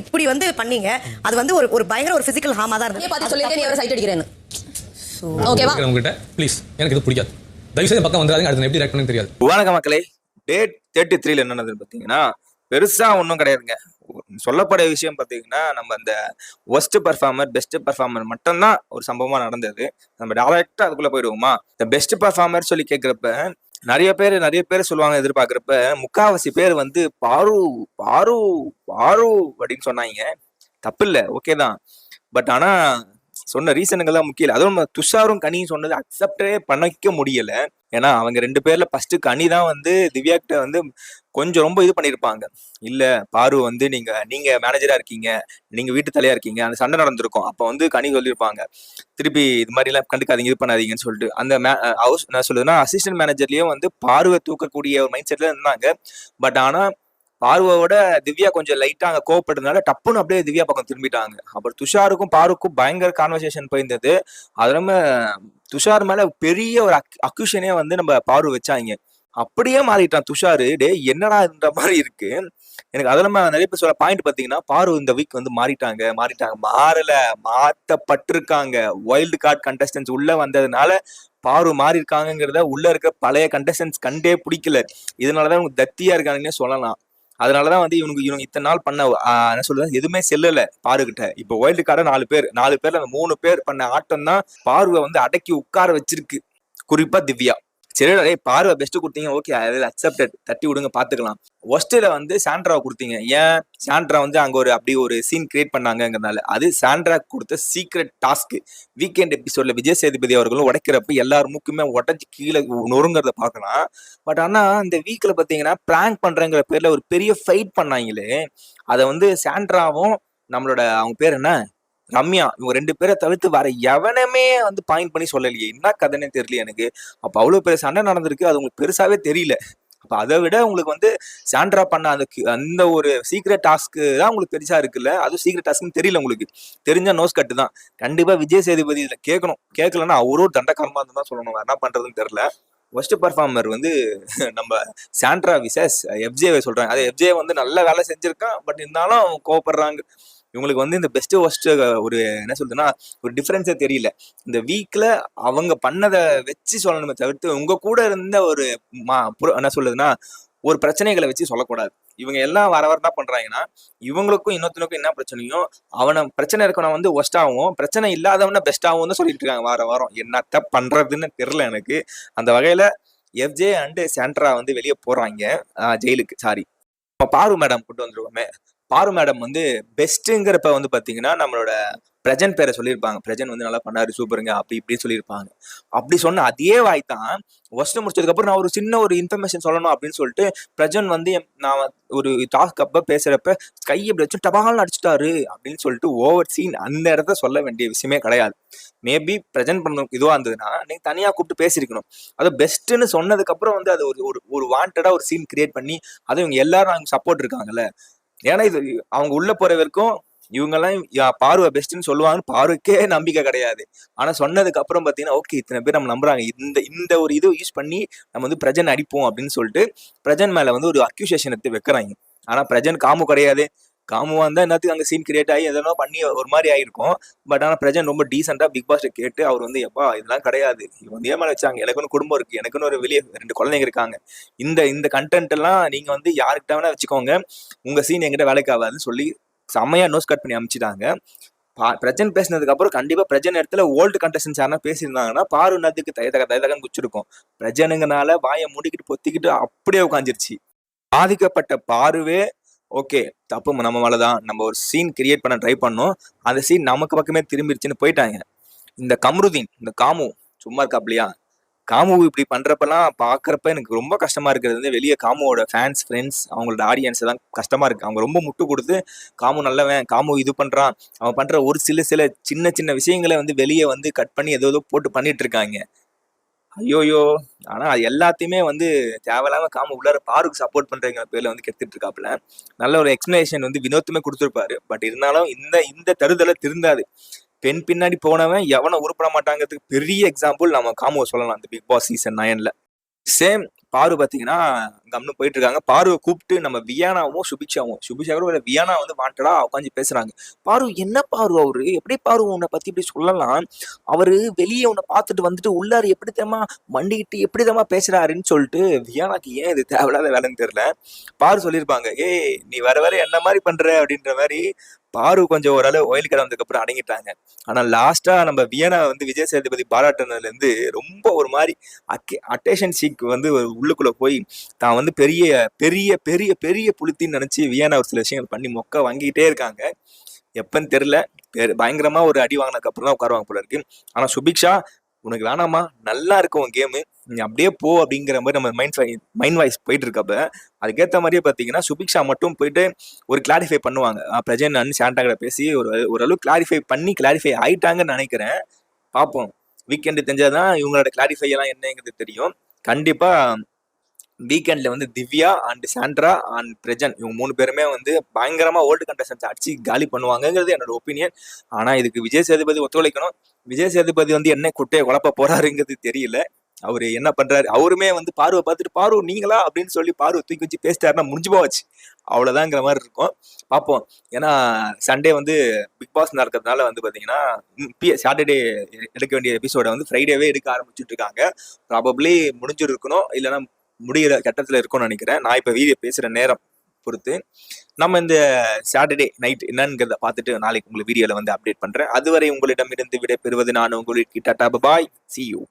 இப்படி வந்து பண்ணீங்க. அது வந்து ஒரு பயங்கர ஒரு பிசிக்கல் ஹார்மா தான் இருந்தது. பார்த்து சொல்லிருக்கேன், நீ அவரை சைட் அடிக்கிறேன்னு. ஓகேவா? உங்ககிட்ட ப்ளீஸ், எனக்கு இது பிடிக்காது. தயவு செய்து பக்கம் வந்துடாதீங்க. அடுத்து எப்படி ரியாக்ட் பண்ணணும்னு தெரியாது. வணக்கம் மக்களே. டேட் 33 என்ன நடந்ததுன்னு பார்த்தீங்கன்னா பெருசா ஒன்றும் கிடையாதுங்க. சொல்லப்பட விஷயம் பார்த்தீங்கன்னா நம்ம அந்த ஒஸ்ட் பர்ஃபார்மர் பெஸ்ட் பர்ஃபார்மர் மட்டும்தான் ஒரு சம்பவமா நடந்தது. நம்ம டைரக்டா அதுக்குள்ள போயிடுவோமா? இந்த பெஸ்ட் பர்ஃபார்மர் சொல்லி கேட்குறப்ப நிறைய பேர் சொல்லுவாங்க. எதிர்பார்க்குறப்ப முக்காவாசி பேர் வந்து பாரு பாரு பாரு அப்படின்னு சொன்னாங்க. தப்பு இல்லை, ஓகே தான். பட் ஆனா சொன்ன ரீசனுங்கெல்லாம் முக்கியம். அதுவும் துஷாரும் கனியும் சொன்னது அக்செப்டே பண்ணிக்க முடியல. ஏன்னா அவங்க 2 பேர்ல ஃபர்ஸ்ட் கனி தான் வந்து திவ்யா கிட்ட வந்து கொஞ்சம் ரொம்ப இது பண்ணியிருப்பாங்க. இல்ல பாரு வந்து நீங்க மேனேஜரா இருக்கீங்க, நீங்க வீட்டு தலையா இருக்கீங்க, அந்த சண்டை நடந்திருக்கும். அப்ப வந்து கனி சொல்லியிருப்பாங்க, திருப்பி இது மாதிரி எல்லாம் கண்டுக்காதீங்க, இது பண்ணாதீங்கன்னு சொல்லிட்டு. அந்த ஹவுஸ் என்ன சொல்லுதுன்னா அசிஸ்டன்ட் மேனேஜர்லயும் வந்து பார்வை தூக்கக்கூடிய ஒரு மைண்ட் செட்ல இருந்தாங்க. பட் ஆனா பார்வோட திவ்யா கொஞ்சம் லைட்டா அங்க கோவப்பட்டதுனால டப்புன்னு அப்படியே திவ்யா பக்கம் திரும்பிட்டாங்க. அப்புறம் துஷாருக்கும் பாருக்கும் பயங்கர கான்வர்சேஷன் போயிருந்தது. அது இல்லாம துஷார் மேல பெரிய ஒரு அக்யூஷனே வந்து நம்ம பாரு வச்சாங்க. அப்படியே மாறிட்டான் துஷாரு. டே என்னடான்ற மாதிரி இருக்கு எனக்கு. அதெல்லாம் நிறைய பேர் சொல்ல பாயிண்ட் பாத்தீங்கன்னா பாரு இந்த வீக் வந்து மாறல, மாத்தப்பட்டிருக்காங்க. வைல்டு கார்டு கண்டஸ்டன்ஸ் உள்ள வந்ததுனால பாரு மாறி இருக்காங்கிறத உள்ள இருக்க பழைய கண்டஸ்டன்ஸ் கண்டே பிடிக்கல. இதனாலதான் இவங்க தத்தியா இருக்காங்கன்னே சொல்லலாம். அதனாலதான் வந்து இவங்க இத்தனை நாள் பண்ண என்ன சொல்றது எதுவுமே செல்லல பாருகிட்ட. இப்போ வைல்டு கார்டா 4 பேர்ல அந்த 3 பேர் பண்ண ஆட்டம் தான் பார்வை வந்து அடக்கி உட்கார வச்சிருக்கு. குறிப்பா திவ்யா. சரி பார்வை பெஸ்ட் கொடுத்தீங்க, ஓகே, அதில் அக்செப்டட், தட்டி விடுங்க, பாத்துக்கலாம். ஒஸ்ட்ல வந்து சாண்ட்ராவை கொடுத்தீங்க. ஏன் சாண்ட்ரா வந்து அங்க அப்படி ஒரு சீன் கிரியேட் பண்ணாங்கிறதுனால. அது சாண்ட்ரா கொடுத்த சீக்ரெட் டாஸ்க். வீக்கெண்ட் எபிசோட்ல விஜய் சேதுபதி அவர்களும் உடைக்கிறப்ப எல்லாரும் மூக்குமே உடஞ்சி கீழே நொறுங்கிறத பார்க்கலாம். பட் ஆனா இந்த வீக்ல பாத்தீங்கன்னா பிராங்க் பண்றங்கிற பேர்ல ஒரு பெரிய ஃபைட் பண்ணாங்களே, அதை வந்து சாண்ட்ராவும் நம்மளோட அவங்க பேர் என்ன ரம்யா, இவங்க 2 பேரை தவிர்த்து வர எவனமே வந்து பாயிண்ட் பண்ணி சொல்லலையே. என்ன கதைன்னு தெரியல எனக்கு. அப்ப அவ்வளவு பெரிய சண்டை நடந்திருக்கு, அது உங்களுக்கு பெருசாவே தெரியல. அப்ப அதை விட உங்களுக்கு வந்து சாண்ட்ரா பண்ண அந்த ஒரு சீக்ரெட் டாஸ்க் தான் உங்களுக்கு பெருசா இருக்குல்ல. அதுவும் சீக்ரெட் டாஸ்க்னு தெரியல உங்களுக்கு. தெரிஞ்சா நோஸ் கட்டு தான். கண்டிப்பா விஜய் சேதுபதி இதுல கேட்கணும். கேட்கலன்னா அவரும் தண்டக்காரமா இருந்து தான் சொல்லணும். என்ன பண்றதுன்னு தெரியல. ஃபர்ஸ்ட் பர்ஃபார்மர் வந்து நம்ம சாண்ட்ரா விசஸ் எஃப்ஜே சொல்றாங்க. அது எஃப்ஜே வந்து நல்ல வேலை செஞ்சிருக்கான். பட் இருந்தாலும் கோவப்படுறாங்க. இவங்களுக்கு வந்து இந்த பெஸ்ட் ஒஸ்ட் ஒரு என்ன சொல்றதுன்னா ஒரு டிஃபரன்ஸே தெரியல. இந்த வீக்ல அவங்க பண்ணதை வச்சு சொல்லணுமே தவிர்த்து உங்க கூட இருந்த ஒரு என்ன சொல்றதுன்னா ஒரு பிரச்சனைகளை வச்சு சொல்லக்கூடாது. இவங்க எல்லாம் வர என்ன பண்றாங்கன்னா இவங்களுக்கும் இன்னொருத்தனுக்கும் என்ன பிரச்சனையும் அவனை பிரச்சனை இருக்கவன வந்து ஒஸ்டாகவும் பிரச்சனை இல்லாதவன பெஸ்டாகவும் தான் சொல்லிட்டு இருக்காங்க வாரம். என்னத்த பண்றதுன்னு தெரியல எனக்கு. அந்த வகையில எஃப்ஜே அண்ட் சாண்ட்ரா வந்து வெளியே போறாங்க ஜெயிலுக்கு. சாரி, பாரு மேடம் கூட்டு வந்துருவோமே. பாரு மேடம் வந்து பெஸ்ட்டுங்கிறப்ப வந்து பாத்தீங்கன்னா நம்மளோட பிரஜன் பேரை சொல்லியிருப்பாங்க. பிரஜன் வந்து நல்லா பண்ணாரு, சூப்பருங்க, அப்படி இப்படி சொல்லியிருப்பாங்க. அப்படி சொன்ன அதே வாய் தான் ஒஸ்ட் முடிச்சதுக்கு அப்புறம் நான் ஒரு சின்ன ஒரு இன்ஃபர்மேஷன் சொல்லணும் அப்படின்னு சொல்லிட்டு பிரஜன் வந்து நான் ஒரு டாஸ்க் அப்ப பேசுறப்ப கையை வச்சு டபால்னு அடிச்சுட்டாரு அப்படின்னு சொல்லிட்டு ஓவர் சீன் அந்த இடத்த சொல்ல வேண்டிய விஷயமே கிடையாது. மேபி பிரஜன்ட் பண்ண இதுவா இருந்ததுன்னா நீங்க தனியா கூப்பிட்டு பேசிருக்கணும். அது பெஸ்ட்ன்னு சொன்னதுக்கு அப்புறம் வந்து அது ஒரு வாண்டடா ஒரு சீன் கிரியேட் பண்ணி அது இவங்க எல்லாரும் அவங்க சப்போர்ட் இருக்காங்கல்ல. ஏன்னா இது அவங்க உள்ள போற வரைக்கும் இவங்கெல்லாம் பார்வை பெஸ்ட்ன்னு சொல்லுவாங்கன்னு பார்வைக்கே நம்பிக்கை கிடையாது. ஆனா சொன்னதுக்கு அப்புறம் பாத்தீங்கன்னா ஓகே இத்தனை பேர் நம்ம நம்புறாங்க, இந்த ஒரு இது யூஸ் பண்ணி நம்ம வந்து பிரஜன் அடிப்போம் அப்படின்னு சொல்லிட்டு பிரஜன் மேல வந்து ஒரு அக்யூசேஷன் எடுத்து வைக்கிறாங்க. ஆனா பிரஜன் காமு கிடையாது. காமுவா இருந்தா என்னத்துக்கு அங்க சீன் கிரியேட் ஆகி எதெல்லாம் பண்ணி ஒரு மாதிரி ஆயிருக்கும். பட் ஆனா பிரஜன் ரொம்ப டீசெண்டா பிக் பாஸ் கேட்டு அவர் வந்து எப்பா இதெல்லாம் கிடையாது, இவங்க ஏமால வச்சாங்க, எனக்குன்னு குடும்பம் இருக்கு, எனக்குன்னு ஒரு வெளியே 2 குழந்தைங்க இருக்காங்க, இந்த கண்டென்ட் எல்லாம் நீங்க வந்து யாருக்கிட்ட வேணா வச்சுக்கோங்க, உங்க சீன் எங்கிட்ட வேலைக்கு ஆகாதுன்னு சொல்லி செம்மையா நோஸ் கட் பண்ணி அமைச்சிட்டாங்க. பிரஜன் பேசினதுக்கு அப்புறம் கண்டிப்பா பிரஜன் இடத்துல ஓல்டு கண்டஸ்டன்ஸ் யாரா பேசியிருந்தாங்கன்னா பாரு நதுக்கு தயதகன்னு குச்சிருக்கும். பிரஜனுங்கனால வாயை மூடிக்கிட்டு பொத்திக்கிட்டு அப்படியே உட்காந்துருச்சு. பாதிக்கப்பட்ட பாருவே ஓகே தப்பு நம்ம மேலதான், நம்ம ஒரு சீன் கிரியேட் பண்ண ட்ரை பண்ணோம், அந்த சீன் நமக்கு பக்கமே திரும்பிடுச்சுன்னு போயிட்டாங்க. இந்த கம்ருதீன் இந்த காமு சும்மா இருக்காப்லையா, காமு இப்படி பண்றப்பெல்லாம் பாக்குறப்ப எனக்கு ரொம்ப கஷ்டமா இருக்கிறது வந்து வெளியே காமுவோட ஃபேன்ஸ் ஃப்ரெண்ட்ஸ் அவங்களோட ஆடியன்ஸ் தான் கஷ்டமா இருக்கு. அவங்க ரொம்ப முட்டு கொடுத்து காமு நல்லவன், காமு இது பண்றான், அவன் பண்ற ஒரு சில சின்ன விஷயங்களை வந்து வெளியே வந்து கட் பண்ணி ஏதோ போட்டு பண்ணிட்டு இருக்காங்க. ஐயோயோ. ஆனா அது எல்லாத்தையுமே வந்து தேவையில்லாம காம உள்ளார பாருக்கு சப்போர்ட் பண்றங்கிற பேர்ல வந்து கெடுத்துட்டு இருக்காப்புல. நல்ல ஒரு எக்ஸ்பிளனேஷன் வந்து வினோத்துமே கொடுத்துருப்பாரு. பட் இருந்தாலும் இந்த தருதலை திருந்தாது. பெண் பின்னாடி போனவன் எவனை உருப்பட மாட்டாங்கிறதுக்கு பெரிய எக்ஸாம்பிள் நம்ம காமுவை சொல்லலாம். அந்த பிக் பாஸ் சீசன் 9ல சேம் பாரு பாத்தீங்கன்னா கம்னு போயிட்டு இருக்காங்க. பார்வை கூப்பிட்டு நம்ம வியானாவும் சுபிக்ஷாவும் வியானா வந்து வாண்டடா உட்காந்து பேசுறாங்க. பாரு என்ன பாரு அவரு எப்படி பாரு உன்னை பத்தி இப்படி சொல்லலாம், அவரு வெளியே உன்னை பார்த்துட்டு வந்துட்டு உள்ளாரு எப்படி தெரியுமா மண்டிக்கிட்டு எப்படி தெரியுமா பேசுறாருன்னு சொல்லிட்டு வியானாக்கு ஏன் இது தேவையில்லாத வேலைன்னு தெரியல. பாரு சொல்லியிருப்பாங்க, ஏய் நீ வர வர என்ன மாதிரி பண்ற அப்படின்ற மாதிரி. பாரு கொஞ்சம் ஓரளவு ஒயில் கடை வந்ததுக்கு அப்புறம் அடங்கிட்டாங்க. ஆனா லாஸ்டா நம்ம வியனா வந்து விஜய் சேதுபதி பாராட்டுனதுல இருந்து ரொம்ப ஒரு மாதிரி அட்டேஷன் சீக் வந்து உள்ளுக்குள்ள போய் தான் வந்து பெரிய பெரிய பெரிய பெரிய புளுத்தின்னு நினைச்சு வியனா ஒரு சில விஷயங்கள் பண்ணி மொக்க வாங்கிட்டே இருக்காங்க. எப்பன்னு தெரியல, பயங்கரமா ஒரு அடி வாங்கினதுக்கு அப்புறம் தான் உட்காருவாங்க போல இருக்கு. ஆனா சுபிக்ஷா உனக்கு வேணாமா, நல்லா இருக்கும் உன் கேமு, நீ அப்படியே போ அப்படிங்கிற மாதிரி நம்ம மைண்ட் வாய்ஸ் போயிட்டு இருக்கப்ப அதுக்கேற்ற மாதிரியே பார்த்தீங்கன்னா சுபிக்ஷா மட்டும் போயிட்டு ஒரு கிளாரிஃபை பண்ணுவாங்க. பிரஜன் அண்ட் சாண்டா கிட்ட பேசி ஓரளவு கிளாரிஃபை ஆயிட்டாங்கன்னு நினைக்கிறேன். பார்ப்போம், வீக்கெண்டு தெரிஞ்சாதான் இவங்களோட கிளாரிஃபை எல்லாம் என்னங்கிறது தெரியும். கண்டிப்பா வீக்கெண்ட்ல வந்து Divya and Sandra and Prajan இவங்க 3 பேருமே வந்து பயங்கரமா ஓல்டு கண்டஸ்டன்ஸ் அடிச்சு காலி பண்ணுவாங்கிறது என்னோட ஒப்பீனியன். ஆனா இதுக்கு விஜய் சேதுபதி ஒத்துழைக்கணும். விஜய் சேதுபதி வந்து என்ன குட்டையை குழப்ப போறாருங்கிறது தெரியல. அவரு என்ன பண்றாரு, அவருமே வந்து பார்வை பார்த்துட்டு பாரு நீங்களா அப்படின்னு சொல்லி பார்வை தூக்கி வச்சு பேசிட்டாருன்னா முடிஞ்சு போச்சு, அவ்வளவுதாங்கிற மாதிரி இருக்கும். பார்ப்போம். ஏன்னா சண்டே வந்து பிக் பாஸ் நடக்கிறதுனால வந்து பாத்தீங்கன்னா சாட்டர்டே எடுக்க வேண்டிய எபிசோட வந்து ஃப்ரைடேவே எடுக்க ஆரம்பிச்சுட்டு இருக்காங்க. ப்ராபப்ளி முடிஞ்சிருக்கணும், இல்லைன்னா முடிகிற கட்டத்துல இருக்கும்னு நினைக்கிறேன். நான் இப்ப வீடியோ பேசுற நேரம் பொறுத்து நம்ம இந்த சாட்டர்டே நைட் என்னங்கிறத பார்த்துட்டு நாளைக்கு உங்களுக்கு வீடியோல வந்து அப்டேட் பண்றேன். அதுவரை உங்களிடமிருந்து விடை பெறுவது நான் உங்களுக்கு டாடா பாய், see you.